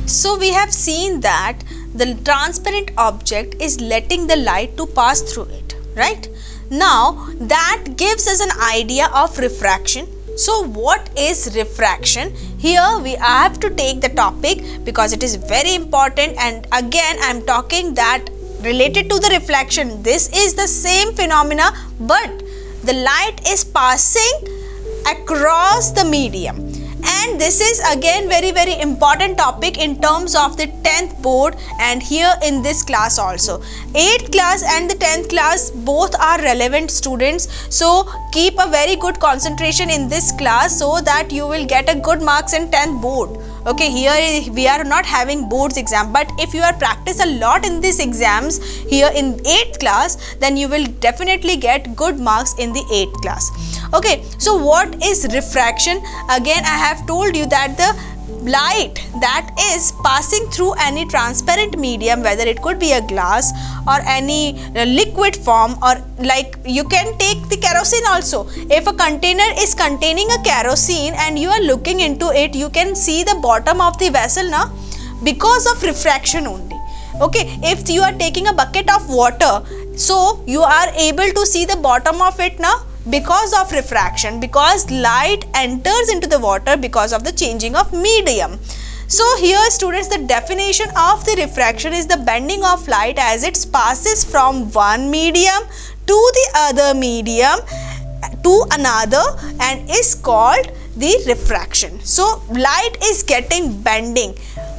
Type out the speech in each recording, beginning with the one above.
So we have seen that the transparent object is letting the light to pass through it, right? Now that gives us an idea of refraction. So what is refraction? Here we have to take the topic because it is very important, and again I am talking that related to the reflection. This is the same phenomena, but the light is passing across the medium. And this is again very important topic in terms of the 10th board and here in this class also. 8th class and the 10th class both are relevant students. So keep a very good concentration in this class so that you will get a good marks in 10th board. Okay, here we are not having boards exam, but if you are practice a lot in these exams here in 8th class, then you will definitely get good marks in the 8th class. Okay, so what is refraction? Again I have told you that the light that is passing through any transparent medium, whether it could be a glass or any liquid form, or like you can take the kerosene also. If a container is containing a kerosene and you are looking into it, you can see the bottom of the vessel now because of refraction only. Okay, if you are taking a bucket of water, so you are able to see the bottom of it now because of refraction, because light enters into the water because of the changing of medium. So here students, the definition of the refraction is the bending of light as it passes from one medium to the other medium to another and is called the refraction. So light is getting bending.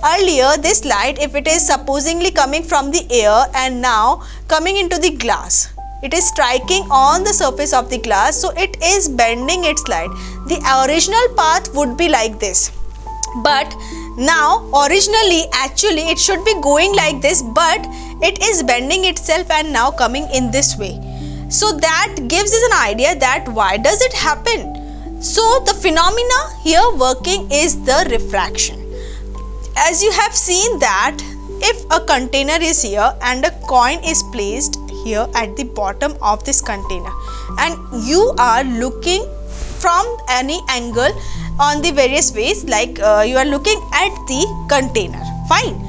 Earlier this light, if it is supposingly coming from the air and now coming into the glass, it is striking on the surface of the glass, so it is bending its light. The original path would be like this, but now originally actually it should be going like this, but it is bending itself and now coming in this way. So that gives us an idea that why does it happen. So the phenomena here working is the refraction. As you have seen that if a container is here and a coin is placed here at the bottom of this container and you are looking from any angle on the various ways, like you are looking at the container, fine,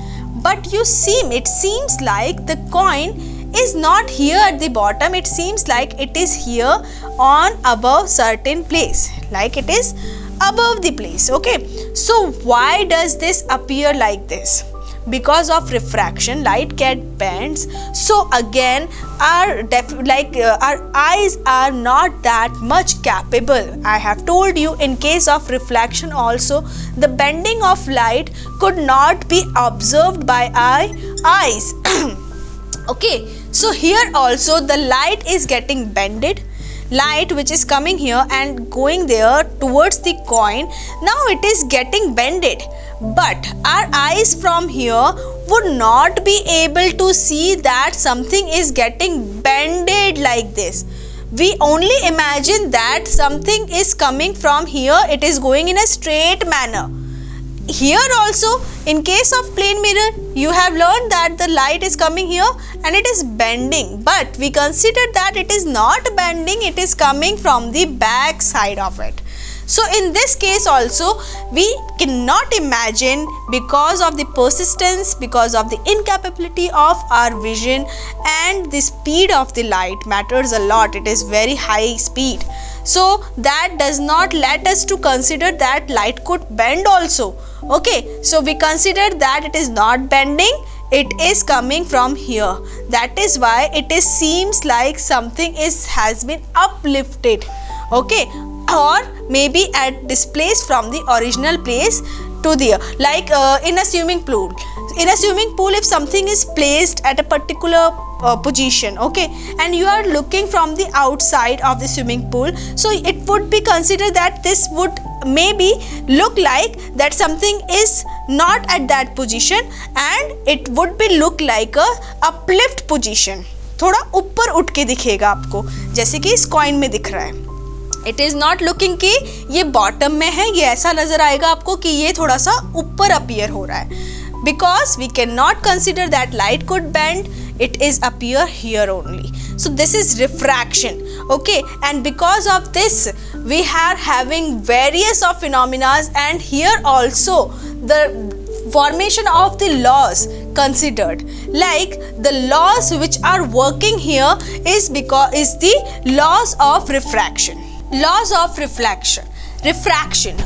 but it seems like the coin is not here at the bottom, it seems like it is here on above certain place, like it is above the place. Okay, so why does this appear like this? Because of refraction, light get bends. So again our eyes are not that much capable. I have told you in case of refraction also the bending of light could not be observed by our eyes. Okay, so here also the light is getting bended. Light which is coming here and going there towards the coin, now it is getting bended, but our eyes from here would not be able to see that something is getting bended like this. We only imagine that something is coming from here, it is going in a straight manner. Here also in case of plane mirror you have learned that the light is coming here and it is bending, but we consider that it is not bending, it is coming from the back side of it. So in this case also we cannot imagine because of the persistence, because of the incapability of our vision, and the speed of the light matters a lot, it is very high speed. So that does not let us to consider that light could bend also. Okay, so we consider that it is not bending, it is coming from here. That is why it seems like something has been uplifted. Okay, or maybe displaced from the original place to there, like in a swimming pool. In a swimming pool, if something is placed at a particular position, okay, and you are looking from the outside of the swimming pool, so it would be considered that this would maybe look like that something is not at that position and it would be look like a uplift position, थोड़ा ऊपर उठ के दिखेगा आपको, जैसे कि इस coin में दिख रहा है. इट इज़ नॉट लुकिंग कि ये बॉटम में है, ये ऐसा नज़र आएगा आपको कि ये थोड़ा सा ऊपर अपीयर हो रहा है. Because we cannot consider that light could bend, it is appear here only. So this is refraction. Okay, and because of this we are having various of phenomena, and here also the formation of the laws considered, like the laws which are working here is the laws of refraction, laws of refraction.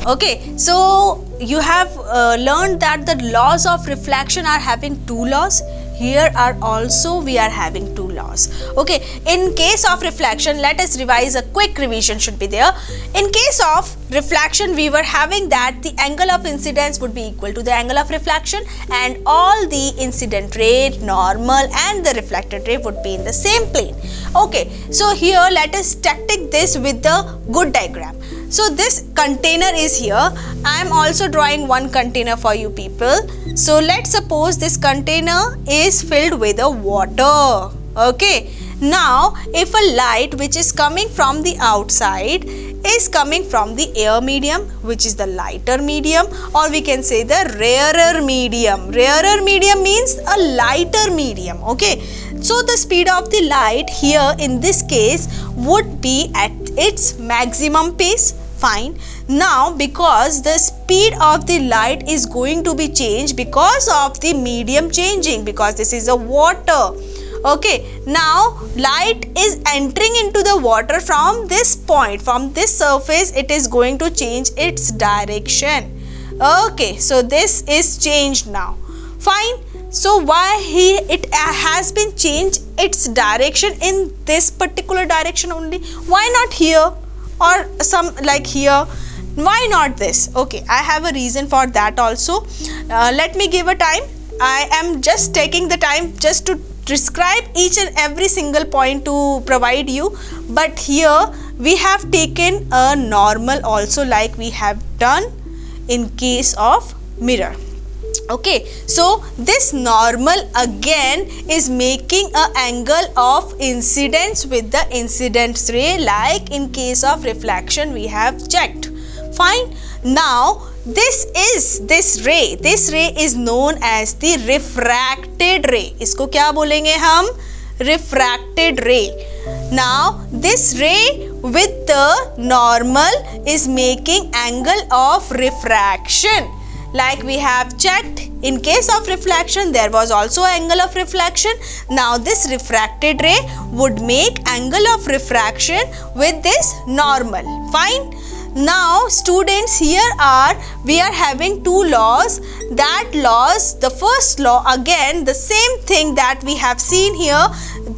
Okay, so you have learned that the laws of refraction are having two laws. Here are also we are having two laws. Okay, in case of reflection, let us revise, a quick revision should be there. In case of reflection, we were having that the angle of incidence would be equal to the angle of reflection, and all the incident ray, normal and the reflected ray would be in the same plane. Okay, so here let us tactic this with the good diagram. So this container is here. I am also drawing one container for you people. So let's suppose this container is filled with a water. Okay, now if a light which is coming from the outside is coming from the air medium, which is the lighter medium, or we can say the rarer medium. Rarer medium means a lighter medium. Okay, so the speed of the light here in this case would be at its maximum pace. Fine. Now because the speed of the light is going to be changed because of the medium changing, because this is a water. Okay, now light is entering into the water from this point, from this surface it is going to change its direction. Okay, so this is changed now. Fine. So why it has been changed its direction in this particular direction only? Why not here or some like here? Why not this? Okay, I have a reason for that also. Let me give a time. I am just taking the time just to describe each and every single point to provide you, but here we have taken a normal also, like we have done in case of mirror. Okay, so this normal again is making an angle of incidence with the incidence ray, like in case of reflection we have checked. Fine. Now this ray is known as the refracted ray. इसको क्या बोलेंगे हम? Refracted ray. Now this ray with the normal is making angle of refraction. Like we have checked, in case of reflection there was also angle of reflection. Now this refracted ray would make angle of refraction with this normal. Fine. Now students, here we are having two laws. That laws, the first law again the same thing that we have seen here,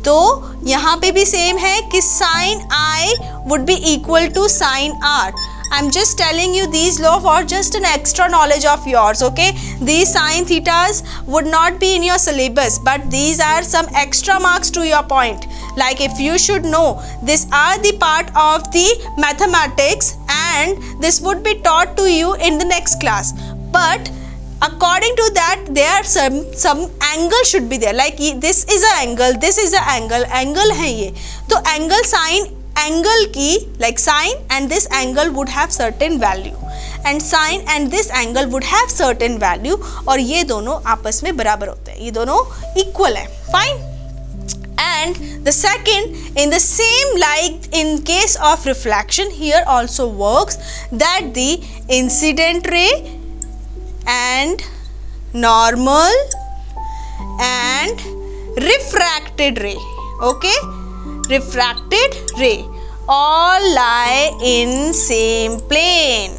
तो यहाँ पे भी same है कि sin I would be equal to sin R. I'm just telling you these law for just an extra knowledge of yours. Okay, these sin thetas would not be in your syllabus, but these are some extra marks to your point. Like if you should know, these are the part of the mathematics and this would be taught to you in the next class. But according to that there are some angle should be there. Like this is a angle, this is a angle है ये. तो angle sin angle की, like sine and this angle would have certain value and sine and this angle would have certain value, और ये दोनों आपस में बराबर होते हैं, ये दोनों equal है. Fine. And the second, in the same like in case of reflection, here also works that the incident ray and normal and refracted ray, okay, refracted ray all lie in same plane.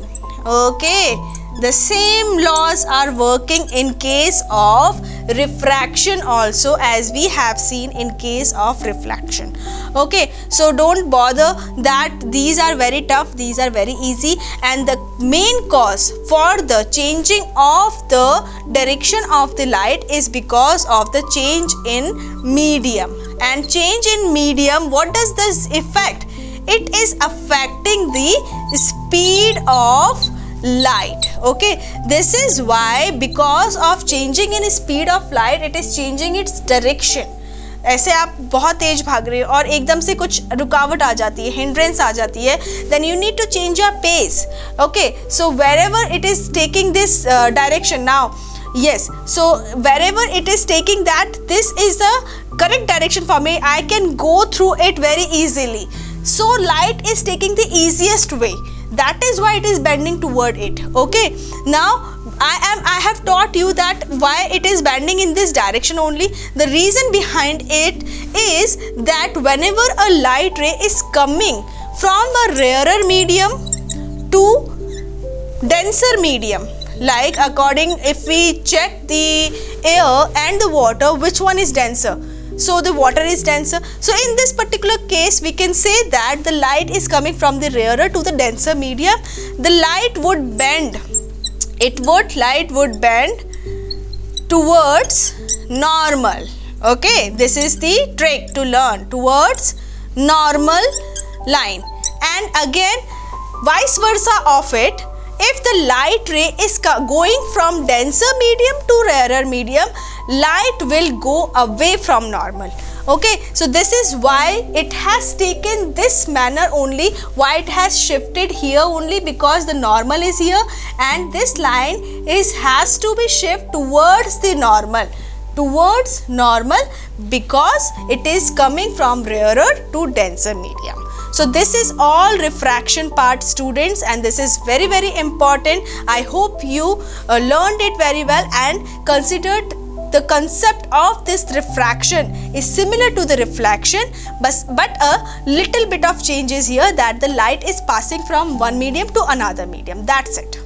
Okay, the same laws are working in case of refraction also, as we have seen in case of reflection. Okay, so don't bother that these are very tough, these are very easy, and the main cause for the changing of the direction of the light is because of the change in medium. And change in medium, what does this affect? It is affecting the speed of light. Okay, this is why because of changing in speed of light it is changing its direction. ऐसे आप बहुत तेज भाग रहे हो और एकदम से कुछ रुकावट आ जाती है, hindrance आ जाती है, then you need to change your pace. Okay, so wherever it is taking this direction, now Yes, so wherever it is taking that, this is the correct direction for me. I can go through it very easily. So light is taking the easiest way. That is why it is bending toward it. Okay, now I have taught you that why it is bending in this direction only. The reason behind it is that whenever a light ray is coming from a rarer medium to denser medium, like according, if we check the air and the water, which one is denser? So the water is denser. So in this particular case, we can say that the light is coming from the rarer to the denser medium. The light would bend. Light would bend towards normal. Okay, this is the trick to learn, towards normal line. And again, vice versa of it. If the light ray is going from denser medium to rarer medium, light will go away from normal. Okay, so this is why it has taken this manner only, why it has shifted here only, because the normal is here and this line has to be shifted towards the normal, because it is coming from rarer to denser medium. So this is all refraction part, students, and this is very, very important. I hope you learned it very well and considered the concept of this refraction is similar to the reflection, but a little bit of change is here, that the light is passing from one medium to another medium. That's it.